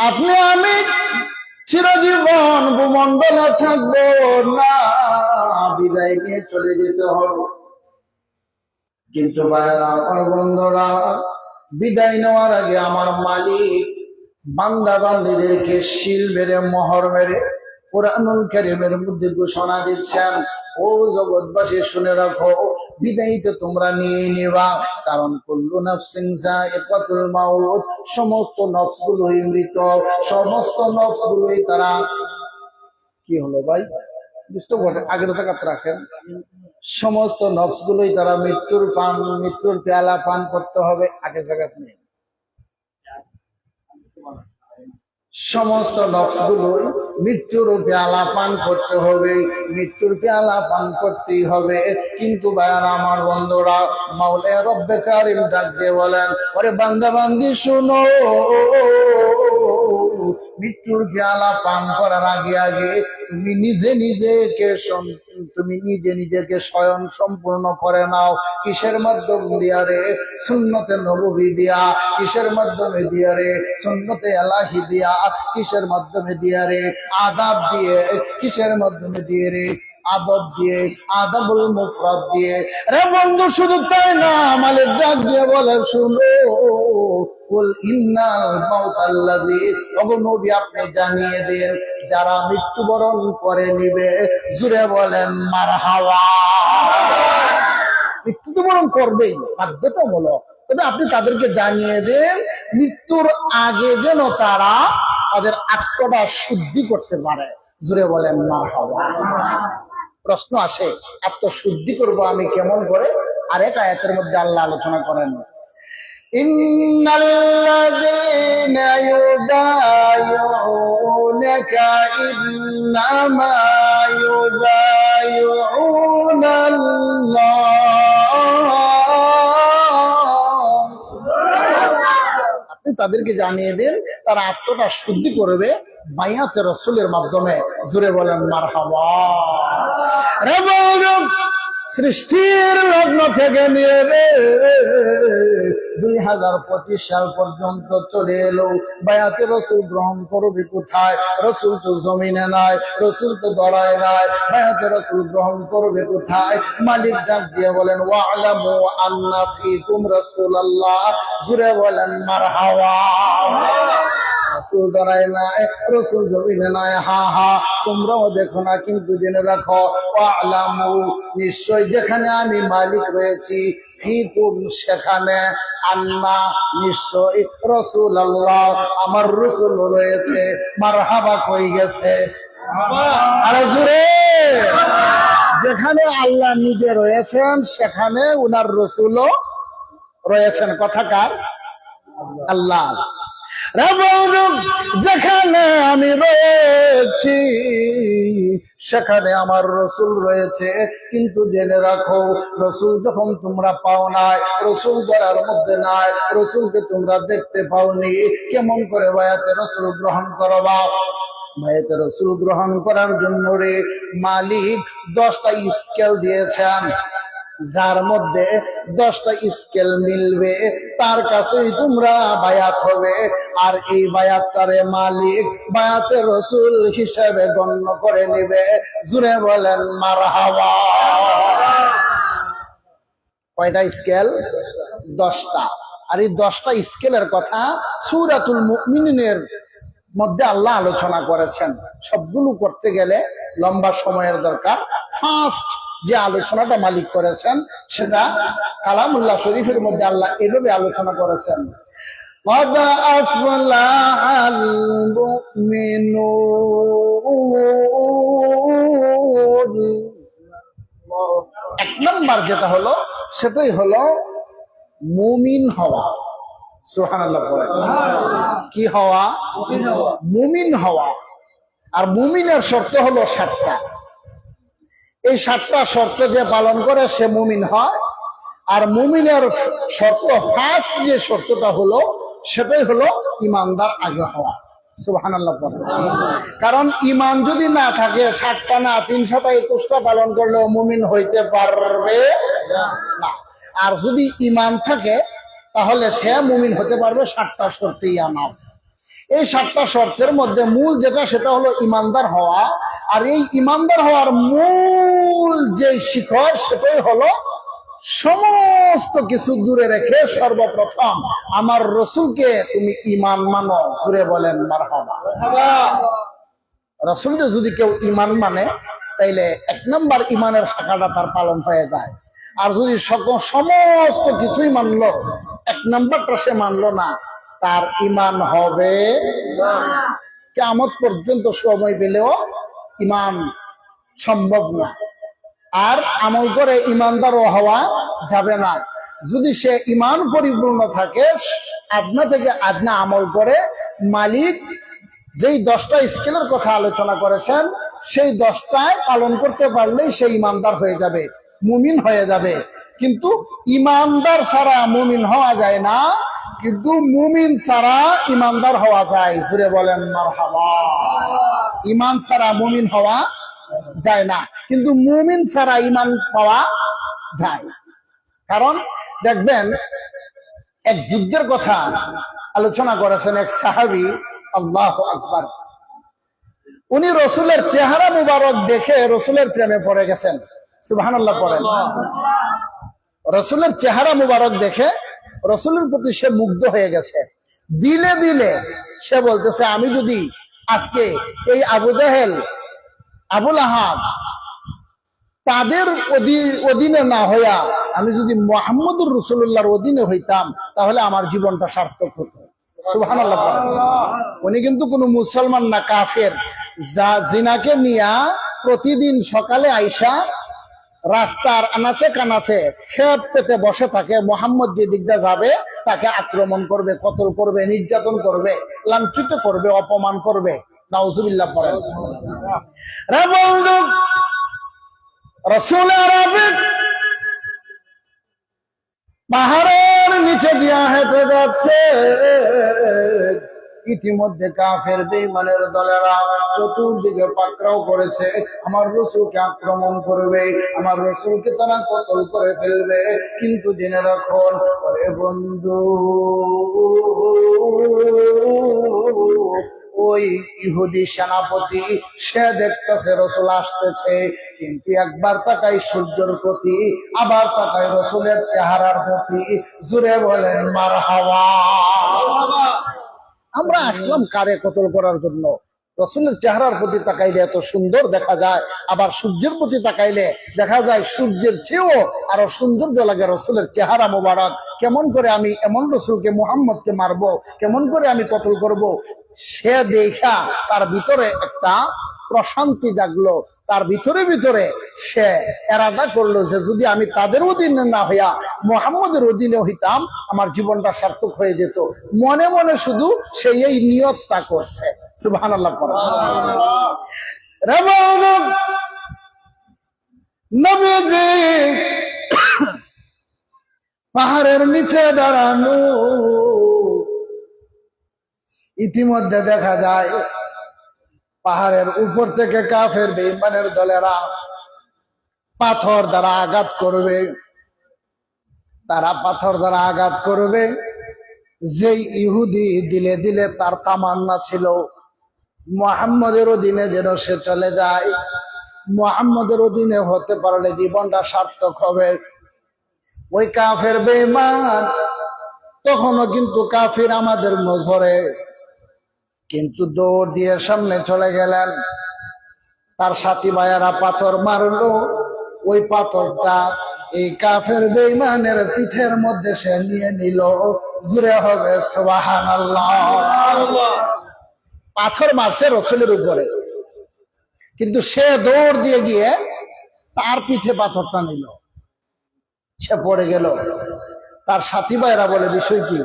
আপনি আমি চিরজীবন ভূমণ্ডলে থাকবো না, বিদায় নিয়ে চলে যেতে হবে। কিন্তু ভাইরা আমার বন্ধুরা, বিদায় নেওয়ার আগে আমার মালিক বান্দা বান্দীদেরকে শিল মেরে মোহর মেরে কুরআনুল কারীমের মধ্যে ঘোষণা দিচ্ছেন, ও জগৎবাসী শুনে রাখো, বিদায় তো তোমরা নিয়ে নিবা, কারণ কুল্লু নাফসিন যায়িকাতুল মাউত, সমস্ত নফসগুলোই মৃত, সমস্ত নফসগুলোই তারা কি হলো ভাই বুঝতে পারে আগের জায়গাতে রাখেন, সমস্ত নফসগুলোই তারা মৃত্যুর পেয়ালা পান করতে হবে, আগের জায়গাতে নেই। সমস্ত নফসগুলোই মৃত্যুর পেয়ালা পান করতে হবে, মৃত্যুর পেয়ালা পান করতেই হবে। কিন্তু ভাইয়ারা আমার বন্ধুরা, মাওলা রব্বে কারিম ডাক দিয়ে বলেন, ওরে বান্দা বান্দি শুনো, মৃত্যুর পেয়ালা পান করার আগে আগে তুমি নিজে নিজেকে স্বয়ং সম্পূর্ণ করে নাও। কিসের মাধ্যম দিয়া রে? সুন্নতে নববী দিয়া। কিসের মাধ্যমে দিয়া রে? সুন্নতে এলাহি দিয়া। কিসের মাধ্যমে দিয়া রে? আদাব দিয়ে। কিসের মাধ্যমে দিয়ে রে? আদব দিয়ে, আদাবুল মুফরাদ দিয়ে। রে বন্ধু, শুধু তাই না, মালিক ডাক দিয়ে বলে, শুনো, কুল ইন্নাল মাউতাল্লাযী, ওগো নবী আপনি জানিয়ে দেন, যারা মৃত্যুবরণ করে নিবে, জুড়ে বলেন মারহাবা। মৃত্যুবরণ করবেই, বাধ্যতামূলক, তবে আপনি তাদেরকে জানিয়ে দেন মৃত্যুর আগে যেন তারা তাদের আত্মটা শুদ্ধি করতে পারে। জুড়ে বলেন মারহাবা। প্রশ্ন আসে, আত্মশুদ্ধি করব আমি কেমন করে? আরেক আয়াতের মধ্যে আল্লাহ আলোচনা করেন, ইন্নাল্লাযীনা ইউবাইউনাকা ইন্নামা ইউবাইউনাল্লাহ। আপনি তাদেরকে জানিয়ে দেন তারা আত্মটা শুদ্ধি করবে বাইয়াতে রাসূলের মাধ্যমে। জুড়ে বলেন মারহাবা। রে বন্ধু, সৃষ্টির লগ্ন থেকে নিয়ে 2025 সাল পর্যন্ত চলে এলো, বায়াতে রাসূল গ্রহণ করবে কোথায়? রাসূল তো জমিনে নাই, রাসূল তো দরায় নাই, বায়াতে রাসূল গ্রহণ করবে কোথায়? মালিক ডাক দিয়ে বলেন, ওয়া'লামু আন্না ফীকুম রাসূলুল্লাহ। জুড়ে বলেন মারহাবা। রাসূল দরায় নাই, রাসূল জমিনে নাই, হা হা, তোমরাও দেখো না, কিন্তু জেনে রাখো, ওয়া'লামু, নিশ্চয় যেখানে আমি মালিক রয়েছি, ফীকুম সেখানে, আন্না নিশ্চয়, রাসূলুল্লাহ আমার রাসূল রয়েছে। মারহাবা কই গেছে? আরে জোরে। যেখানে আল্লাহ নিজে রয়েছেন সেখানে উনার রাসূলও রয়েছেন। কথাকার আল্লাহ। যেখানে আমি রয়েছি সেখানে আমার রাসূল রয়েছে, কিন্তু জেনে রাখো, রাসূল যখন তোমরা পাও নাই, রাসূল ধরার মধ্যে নাই, রাসূলকে তোমরা দেখতে পাওনি, কেমন করে বায়াতে রাসূল গ্রহণ করবা? বায়াতে রাসূল গ্রহণ করার জন্য রে মালিক 10টা স্কেল দিয়েছেন, যার মধ্যে 10টা স্কেল মিলবে তার কাছেই তোমরা বায়াত হবে। আর এই বায়াতটারে মালিক বায়াতে রাসূল হিসেবে গণ্য করে নেবে। জুড়ে বলেন মারহাবা। কয়টা স্কেল? 10টা। আর এই 10টা স্কেলের কথা সূরাতুল মুমিনুনের মধ্যে আল্লাহ আলোচনা করেছেন। সবগুলো করতে গেলে লম্বা সময়ের দরকার। ফার্স্ট যে আলোচনাটা মালিক করেছেন সেটা কালামুল্লাহ শরীফের মধ্যে আল্লাহ এভাবে আলোচনা করেছেন, قد أفلح المؤمنون। এক নম্বর যেটা হলো সেটাই হলো মুমিন হওয়া। সুবহানাল্লাহ বলেন। কি হওয়া? মুমিন হওয়া। আর মুমিনের শর্ত হলো 7টা। এই 7টা শর্ত যে পালন করে সে মুমিন হয়। আর মুমিনের শর্ত, ফার্স্ট যে শর্তটা হলো সেটাই হলো ইমানদার আগে হওয়া। সুবহানাল্লাহ বলেন। কারণ ইমান যদি না থাকে, 7টা না 321টা পালন করলেও মুমিন হইতে পারবে না। আর যদি ইমান থাকে তাহলে সে মুমিন হতে পারবে 7টা শর্তেই আনাফ। এই 7টা শর্তের মধ্যে মূল যেটা সেটা হলো ইমানদার হওয়া। আর এই ইমানদার হওয়ার মূল যে শিখর সেটাই হলো সমস্ত কিছু দূরে রেখে সর্বপ্রথম আমার রসুলকে তুমি ইমান মানো। সুরে বলেন মারহাবা। রসুলকে যদি কেউ ইমান মানে তাইলে 1 নম্বর ইমানের শাখাটা তার পালন হয়ে যায়। আর যদি সমস্ত কিছুই মানলো 1 নম্বরটা সে মানলো না, তার ইমান হবে না। কিয়ামত পর্যন্ত সময় পেলেও ইমান সম্ভব না। আর আমল করে ইমানদার হওয়া যাবে না। যদি সে ইমান পরিপূর্ণ থাকে, আদনা থেকে আদনা আমল করে, মালিক যেই 10টা স্কেলের কথা আলোচনা করেছেন সেই 10টায় পালন করতে পারলেই সে ইমানদার হয়ে যাবে, মুমিন হয়ে যাবে। কিন্তু ইমানদার ছাড়া মুমিন হওয়া যায় না, কিন্তু মুমিন ছাড়া ইমানদার হওয়া যায়। জুড়ে বলেন মারহাবা। ইমান ছাড়া মুমিন হওয়া যায় না, কিন্তু মুমিন ছাড়া ইমান পাওয়া যায়। কারণ দেখবেন এক যুদ্ধের কথা আলোচনা করেছেন এক সাহাবী, আল্লাহু আকবার। উনি রসুলের চেহারা মুবারক দেখে রসুলের প্রেমে পড়ে গেছেন। সুবহানাল্লাহ পড়েন। রসুলের চেহারা মুবারক দেখে রসুলের প্রতি সে মুগ্ধ হয়ে গেছে। দিলে দিলে সে বলতেছে, আমি যদি আজকে এই আবু জাহেল, আবুল আহাব তাদের অধীনে না হইয়া আমি যদি মুহাম্মদুর রাসূলুল্লাহর অধীনে হইতাম তাহলে আমার জীবনটা সার্থক হতো। সুবহানাল্লাহ। উনি কিন্তু কোনো মুসলমান না, কাফের। যা জিনাকে নিয়া প্রতিদিন সকালে আইসা রাস্তার আনাচে কানাচে খেপ পেতে বসে থাকে। মুহাম্মদ যে দিকটা যাবে তাকে আক্রমণ করবে, কতল করবে, নির্যাতন করবে, লাঞ্ছিত করবে, অপমান করবে। নাউজুবিল্লাহ পড়েন। রে বন্ধু, রাসূল আরবি পাহাড়ের নিচে দিয়া হেঁটে যাচ্ছে। ইতিমধ্যে কাফের বেঈমানের দলেরা চতুর্দিকে পাকড়াও করেছে, আমার রাসূলকে আক্রমণ করবে, আমার রাসূলকে তারা কতল করে ফেলবে। কিন্তু জেনে রাখুন ওরে বন্ধু, ওই ইহুদি সেনাপতি সে দেখতেছে রাসূল আসতেছে, কিন্তু একবার তাকাই সূর্যের প্রতি, আবার তাকাই রাসূলের চেহারার প্রতি। জুড়ে বলেন মারহাবা। আমরা আসলাম কারে কতল করার জন্য? রাসূলের চেহারার প্রতি তাকাইলে এত সুন্দর দেখা যায়, আবার সূর্যের প্রতি তাকাইলে দেখা যায় সূর্যের চেয়েও আরো সৌন্দর্য লাগে রাসূলের চেহারা মোবারক। কেমন করে আমি এমন রাসূলকে, মুহাম্মদকে মারবো, কেমন করে আমি কতল করব? সে দেখা তার ভিতরে একটা প্রশান্তি জাগলো, তার ভিতরে ভিতরে সে এরাদা করলো যে যদি আমি তাদের অধীনে না হইয়া মুহাম্মদের অধীনে হইতাম আমার জীবনটা সার্থক হয়ে যেত। মনে মনে শুধু সে এই নিয়তটা করছে। সুবহানাল্লাহ। নবীজি পাহাড়ের নিচে দাঁড়ানো, ইতিমধ্যে দেখা যায় পাহাড়ের উপর থেকে কাফের বেঈমানের দলেরা পাথর দ্বারা আঘাত করবে। তারা পাথর দ্বারা আঘাত করবে। যেই ইহুদি দিলে দিলে তার তামান্না ছিল মুহাম্মদের অধীনে যেন সে চলে যায়, মুহাম্মদের অধীনে হতে পারলে জীবনটা সার্থক হবে। ওই কাফের বেঈমান তখনও কিন্তু কাফির আমাদের নজরে, কিন্তু দৌড় দিয়ে সামনে চলে গেলেন। তার সাথী ভাইয়ারা পাথর মারলো, ওই পাথরটা এই কাফের বেঈমানের পিঠের মধ্যে সে নিয়ে নিল। জুড়ে হবে সুবহানাল্লাহ। পাথর মারছে রাসূলের উপরে, কিন্তু সে দৌড় দিয়ে গিয়ে তার পিঠে পাথরটা নিল, সে পড়ে গেল। তার সাথী ভাইরা বলে, বিষয় কি?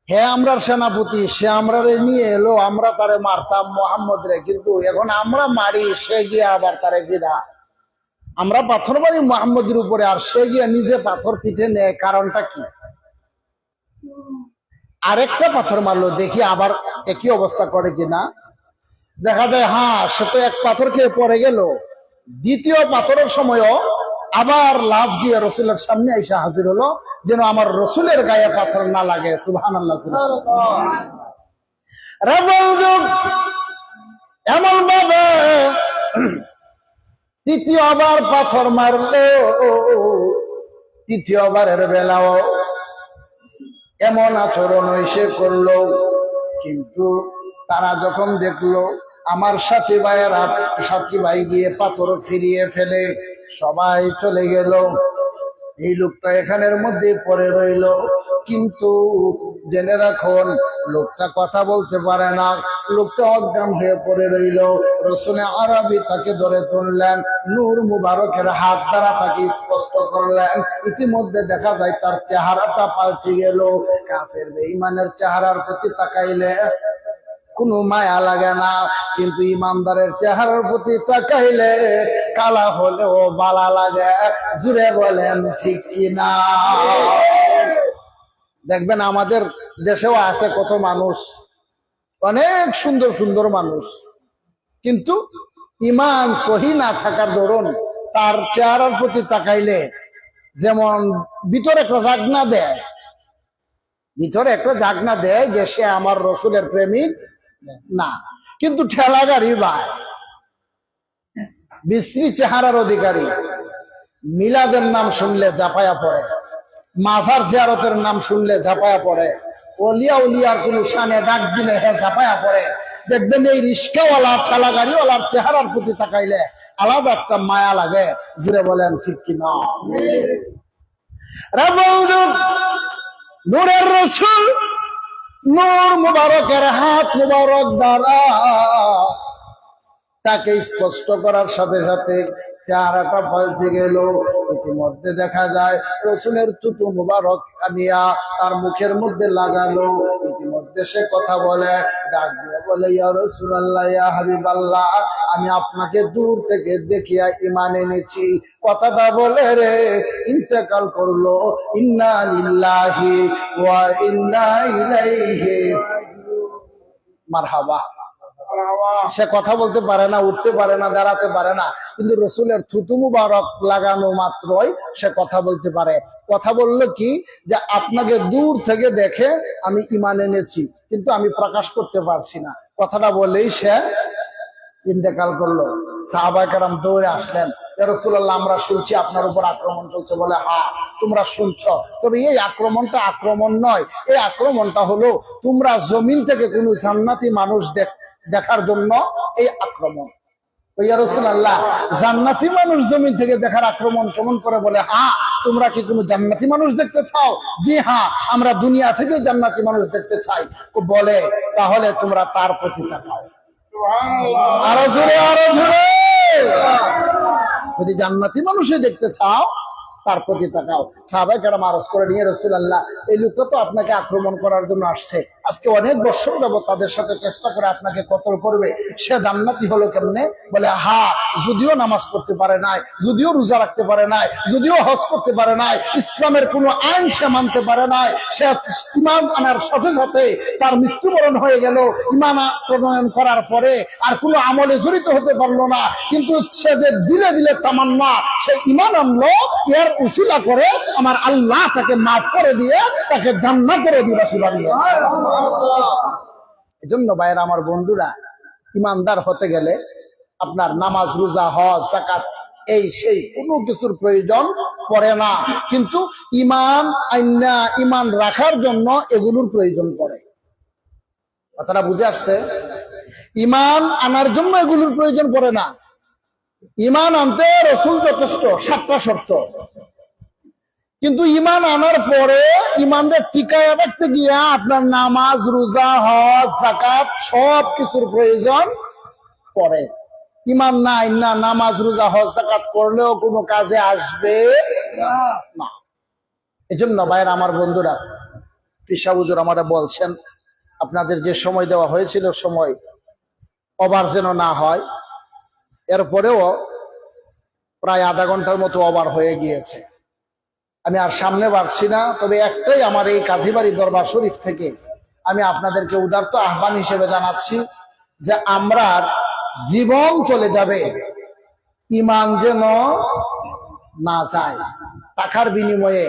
হে আমরার সেনাপতি, সে আমরা নিয়ে এলো, আমরা তারে মারতাম মুহাম্মদ রে, কিন্তু এখন আমরা মারি, সে গিয়ে আবার তারে গিরা। আমরা পাথর মারি মুহাম্মদের উপরে, আর সে গিয়ে নিজে পাথর পিঠে নেয়, কারণটা কি? আরেকটা পাথর মারলো, দেখি আবার একই অবস্থা করে কিনা। দেখা যায় হ্যাঁ, সে তো এক পাথর খেয়ে পড়ে গেল। দ্বিতীয় পাথরের সময়ও আবার লাফ দিয়ে রসুলের সামনে এসে হাজির হলো, যেন আমার রসুলের গায়ে পাথর না লাগে। সুবহানাল্লাহ। রে বন্ধু, এমন ভাবে তৃতীয়বার পাথর মারলেও তৃতীয়বারের বেলাও এমন আচরণ সে করলো। কিন্তু তারা যখন দেখলো আমার সাথী ভাই গিয়ে পাথর ফিরিয়ে ফেলে সবাই চলে গেল, এই লোকটা এখানের মধ্যে পড়ে রইল। কিন্তু জেনে রাখুন, লোকটা কথা বলতে পারে না, লোকটা অজ্ঞান হয়ে পড়ে রইল। রসুল আরবি তাকে ধরে তুললেন, নূর মুবারকের হাত দ্বারা তাকে স্পষ্ট করলেন। ইতিমধ্যে দেখা যায় তার চেহারাটা পাল্টে গেল। কাফের বেঈমানের চেহারার প্রতি তাকাইলে কোনো মায়া লাগে না, কিন্তু ইমানদারের চেহারার প্রতি তাকাইলে কালা হলেও বালা লাগে। জুড়ে বলেন ঠিক কিনা? দেখবেন আমাদের দেশেও আছে কত মানুষ, অনেক সুন্দর সুন্দর মানুষ, কিন্তু ইমান সহি না থাকার দরুন তার চেহারার প্রতি তাকাইলে যেমন ভিতরে একটা জাগনা দেয়, ভিতরে একটা জাগনা দেয় যে সে আমার রসুলের প্রেমিক না, কিন্তু ঠেলা গাড়ি ভাই, বিশ্রী চেহারার অধিকারী। মিলাদের নাম শুনলে ঝাঁপায়া পড়ে, মাজার জিয়ারতের নাম শুনলে ঝাঁপায়া পড়ে, ওলিয়া উলিয়ার কোন শানে ডাক দিলে হে ঝাঁপায়া পড়ে। দেখবেন এই রিস্কাওয়ালা ঠেলা গাড়িওয়ালার চেহারার প্রতি তাকাইলে আলাদা একটা মায়া লাগে। জুড়ে বলেন ঠিক কিনা? রে বন্ধু, নূরের রসুল নূর মুবারকের হাত মুবারক দ্বারা তাকে স্পষ্ট করার সাথে সাথে চেহারাটা পাল্টে গেল। ইতিমধ্যে দেখা যায় রসুলের থুতু মুবারক আনিয়া তার মুখের মধ্যে লাগালো। ইতিমধ্যে সে কথা বলে, ডাক দিয়ে বলে, ইয়া রাসূলুল্লাহ, ইয়া হাবিবাল্লাহ, আমি আপনাকে দূর থেকে দেখিয়া ঈমান এনেছি। কথাটা বলে রে ইন্তেকাল করলো। ইন্না লিল্লাহি ওয়া ইন্না ইলাইহি মারহাবা। সে কথা বলতে পারে না, উঠতে পারে না, দাঁড়াতে পারে না, কিন্তু রসুলের থুতু মুবারক লাগানো মাত্রই সে কথা বলতে পারে। কথা বললো কি, যে আপনাকে দূর থেকে দেখে আমি ঈমান এনেছি, কিন্তু আমি প্রকাশ করতে পারছি না। কথাটা বলেই সে ইন্তেকাল করলো। সাহাবায়ে কেরাম দৌড়ে আসলেন, ইয়া রাসূলুল্লাহ, আমরা শুনছি আপনার উপর আক্রমণ চলছে। বলে, হ্যাঁ তোমরা শুনছো, তবে এই আক্রমণটা আক্রমণ নয়, এই আক্রমণটা হলো তোমরা জমিন থেকে কোনো জান্নাতি মানুষ দেখার জন্য এই আক্রমণ। ইয়া রাসূলুল্লাহ, জান্নাতি মানুষ জমিন থেকে দেখার আক্রমণ কেমন করে? বলে, হ্যাঁ তোমরা কি কোনো জান্নাতি মানুষ দেখতে চাও? জি হ্যাঁ, আমরা দুনিয়া থেকে জান্নাতি মানুষ দেখতে চাই। বলে, তাহলে তোমরা তার প্রতি তাকাও। আরো জোরে, আরো জোরে। যদি জান্নাতি মানুষই দেখতে চাও তার প্রতি তাকাও। সাহাবায়ে কেরাম আরজ করে নিয়ে, রাসূলুল্লাহ, এই লোকটা তো আপনাকে আক্রমণ করার জন্য আসছে, আজকে অনেক বছর যাবত তাদের সাথে চেষ্টা করে আপনাকে কতল করবে, সে জান্নাতি হলো কেমনে? বলে, হ্যাঁ, যদিও নামাজ পড়তে পারে নাই, যদিও রোজা রাখতে পারে নাই, যদিও হজ করতে পারে নাই, ইসলামের কোনো আইন সে মানতে পারে নাই, সে ঈমান আনার সাথে সাথে তার মৃত্যুবরণ হয়ে গেল। ঈমান প্রণয়ন করার পরে আর কোনো আমলে জড়িত হতে পারলো না, কিন্তু সে যে দিলে দিলে তামান্না সে ঈমান আনলো, এর উসিলা করে আমার আল্লাহ তাকে মাফ করে দিয়ে তাকে জান্নাতের অধিবাসী বানিয়েছে। এজন্য ভাইয়েরা আমার, বন্ধুরা, ইমানদার হতে গেলে আপনার নামাজ, রোজা, হজ, যাকাত এই সেই কোনো কিছুর প্রয়োজন পড়ে না, কিন্তু ঈমান রাখার জন্য এগুলোর প্রয়োজন পড়ে। কথাটা বুঝে আসছে? ঈমান আনার জন্য এগুলোর প্রয়োজন পড়ে না। ঈমান আনতে রাসূল যথেষ্ট, 7টা শর্ত। কিন্তু ঈমান আনার পরে ঈমানকে টিকায়া রাখতে গিয়া আপনার নামাজ, রোজা, হজ, যাকাত সব কিছুর প্রয়োজন পড়ে। ঈমান নাই না, নামাজ, রোজা, হজ, যাকাত করলেও কোনো কাজে আসবে না। এজন্য ভাইয়েরা আমার, বন্ধুরা, পিসা হুজুর আমাদের বলছেন, আপনাদের যে সময় দেওয়া হয়েছিল সময় ওভার যেন না হয়। এরপরেও প্রায় আধা ঘন্টার মতো ওভার হয়ে গিয়েছে। আমি আর সামনে বাড়ছি না, তবে একটাই আমার এই কাজীবাড়ি দরবার শরীফ থেকে আমি আপনাদেরকে উদারত আহ্বান হিসেবে জানাচ্ছি যে আমরা জীবন চলে যাবে, ঈমান যেন না যায়। টাকার বিনিময়ে